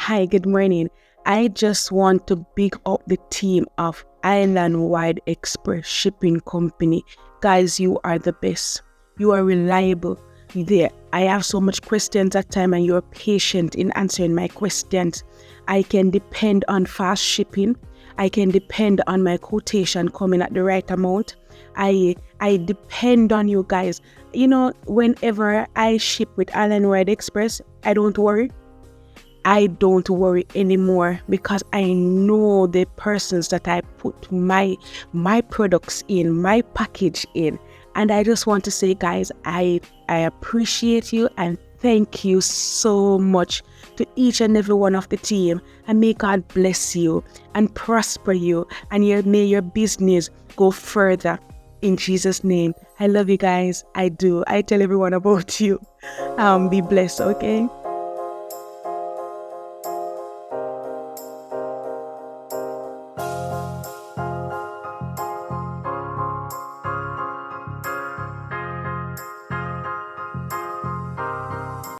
Hi, good morning. I just want to big up the team of Island Wide Express Shipping Company. Guys, you are the best. You are reliable. There, I have so much questions at time and you're patient in answering my questions. I can depend on fast shipping. I can depend on my quotation coming at the right amount. I depend on you guys. Whenever I ship with Island Wide Express, I don't worry. I don't worry anymore because I know the persons that I put my products in, my package in. And I just want to say, guys, I appreciate you and thank you so much to each and every one of the team. And may God bless you and prosper you, and may your business go further in Jesus' name. I love you guys. I do. I tell everyone about you. Be blessed, okay?